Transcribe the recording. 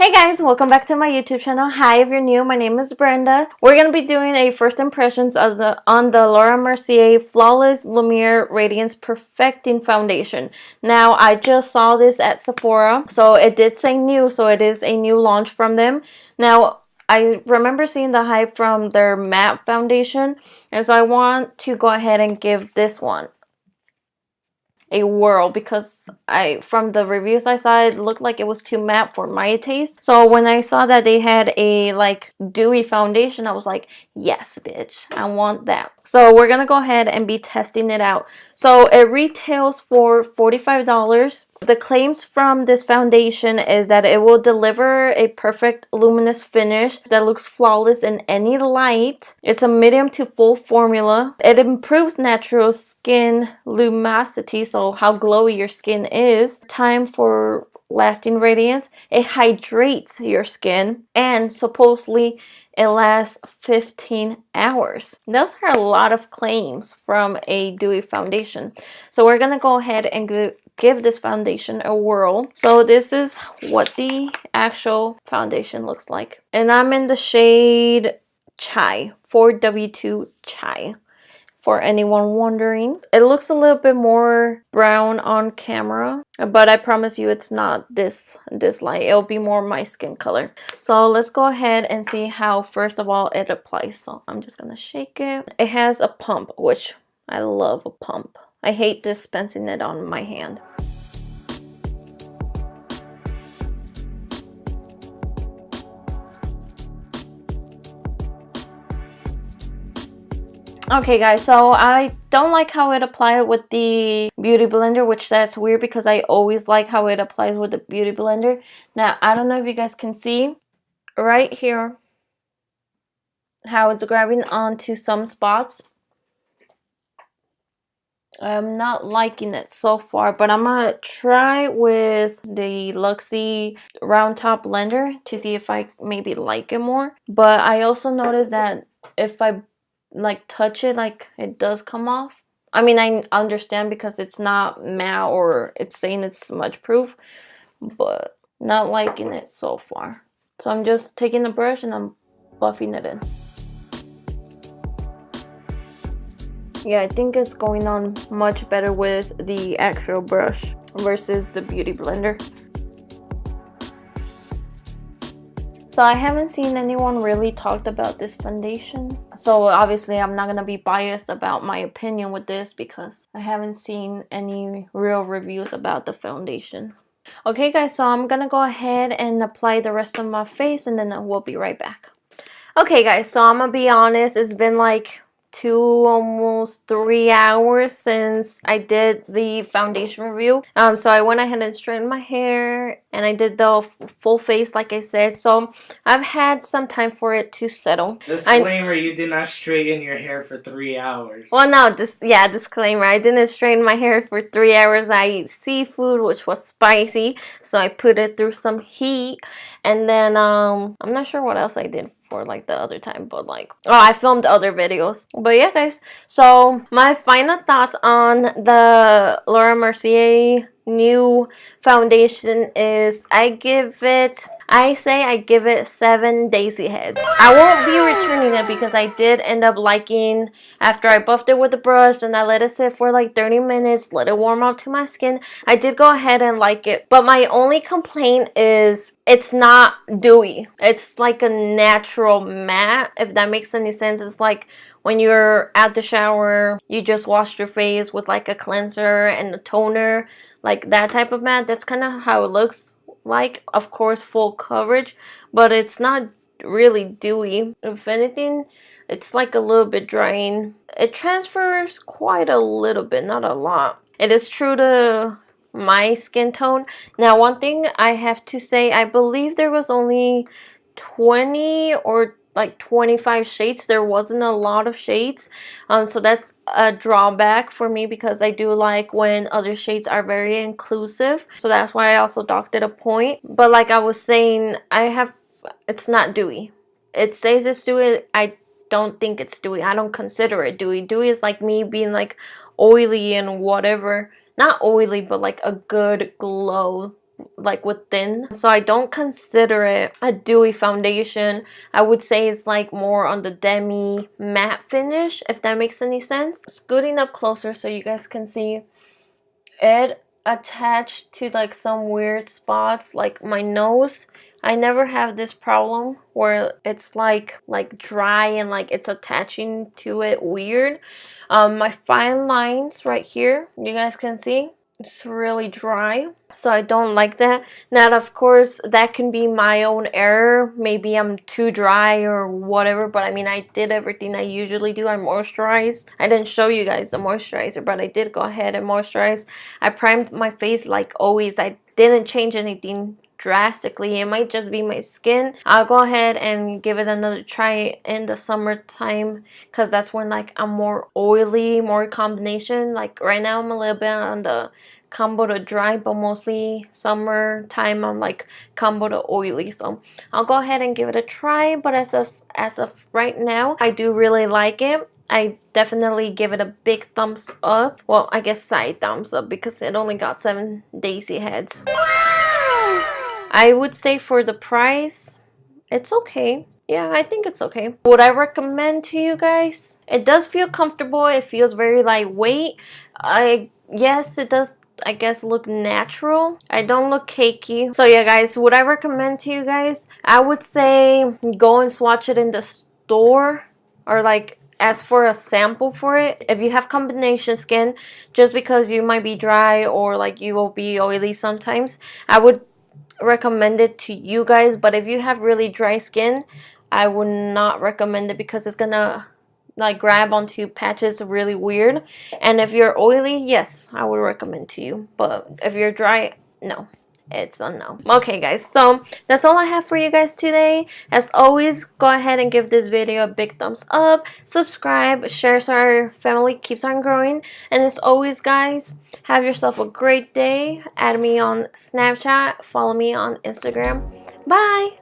Hey guys, welcome back to my YouTube channel. Hi, if you're new, my name is Brenda. We're gonna be doing a first impressions of on the Laura Mercier Flawless Lumiere Radiance Perfecting Foundation. Now, I just saw this at Sephora, so it did say new, so it is a new launch from them. Now, I remember seeing the hype from their matte foundation, and so I want to go ahead and give this one a whirl because from the reviews I saw, it looked like it was too matte for my taste. So when I saw that they had a like dewy foundation, I was like, yes bitch, I want that. So we're gonna go ahead and be testing it out. So it retails for $45. The claims from this foundation is that it will deliver a perfect luminous finish that looks flawless in any light. It's a medium to full formula. It improves natural skin luminosity, so how glowy your skin is. Time for lasting radiance. It hydrates your skin, and supposedly it lasts 15 hours. Those are a lot of claims from a dewy foundation. So we're gonna go ahead and give this foundation a whirl. So this is what the actual foundation looks like. And I'm in the shade Chai, 4W2 Chai. For anyone wondering, it looks a little bit more brown on camera, but I promise you it's not this light. It'll be more my skin color. So let's go ahead and see how first of all it applies. So I'm just gonna shake it. It has a pump, which I love a pump. I hate dispensing it on my hand. Okay guys, so I don't like how it applied with the beauty blender, which that's weird because I always like how it applies with the beauty blender. Now, I don't know if you guys can see right here how it's grabbing onto some spots. I'm not liking it so far, but I'm gonna try with the Luxie round top blender to see if I maybe like it more. But I also noticed that if I like touch it, like it does come off. I mean, I understand because it's not matte or it's saying it's smudge proof, but not liking it so far. So I'm just taking the brush and I'm buffing it in. Yeah, I think it's going on much better with the actual brush versus the beauty blender. So I haven't seen anyone really talked about this foundation. So obviously I'm not gonna be biased about my opinion with this because I haven't seen any real reviews about the foundation. Okay guys, so I'm gonna go ahead and apply the rest of my face and then we'll be right back. Okay guys, so I'm gonna be honest, it's been like almost 3 hours since I did the foundation review. So I went ahead and straightened my hair and I did the full face like I said. So I've had some time for it to settle. Disclaimer, you did not straighten your hair for 3 hours. Well, no, disclaimer. I didn't straighten my hair for 3 hours. I ate seafood, which was spicy, so I put it through some heat. And then I'm not sure what else I did for like the other time, but like, oh, I filmed other videos. But yeah guys, so my final thoughts on the Laura Mercier new foundation is I say I give it 7 daisy heads. I won't be returning it because I did end up liking, after I buffed it with the brush and I let it sit for like 30 minutes, let it warm up to my skin, I did go ahead and like it. But my only complaint is it's not dewy. It's like a natural matte, if that makes any sense. It's like when you're at the shower, you just washed your face with like a cleanser and a toner, like that type of matte. That's kind of how it looks like. Of course, full coverage, but it's not really dewy. If anything, it's like a little bit drying. It transfers quite a little bit, not a lot. It is true to my skin tone. Now, one thing I have to say, I believe there was only 20 or like 25 shades. There wasn't a lot of shades, so that's a drawback for me because I do like when other shades are very inclusive. So that's why I also docked it a point. But like I was saying, it's not dewy. It says it's dewy. I don't think it's dewy. I don't consider it dewy. Dewy is like me being like oily and whatever. Not oily, but like a good glow like within, so I don't consider it a dewy foundation. I would say it's like more on the demi matte finish, if that makes any sense. Scooting up closer so you guys can see it attached to like some weird spots, like my nose. I never have this problem where it's like dry and like it's attaching to it weird. My fine lines right here, you guys can see it's really dry, so I don't like that. Now, of course, that can be my own error. Maybe I'm too dry or whatever, but I mean, I did everything I usually do. I moisturized. I didn't show you guys the moisturizer, but I did go ahead and moisturize. I primed my face like always. I didn't change anything drastically. It might just be my skin. I'll go ahead and give it another try in the summertime, because that's when like I'm more oily, more combination. Like right now I'm a little bit on the combo to dry, but mostly summertime I'm like combo to oily. So I'll go ahead and give it a try, but as of right now, I do really like it. I definitely give it a big thumbs up. Well, I guess side thumbs up, because it only got 7 daisy heads. I would say for the price, it's okay. Yeah, I think it's okay. Would I recommend to you guys? It does feel comfortable. It feels very lightweight. Yes, it does, I guess, look natural. I don't look cakey. So yeah, guys, would I recommend to you guys? I would say go and swatch it in the store, or like ask for a sample for it. If you have combination skin, just because you might be dry or like you will be oily sometimes, I would recommend it to you guys. But if you have really dry skin, I would not recommend it, because it's gonna like grab onto patches really weird. And if you're oily, yes, I would recommend to you, but if you're dry, no, it's a no. Okay guys, so that's all I have for you guys today. As always, go ahead and give this video a big thumbs up, subscribe, share so our family keeps on growing. And as always, guys, have yourself a great day. Add me on Snapchat, follow me on Instagram. Bye.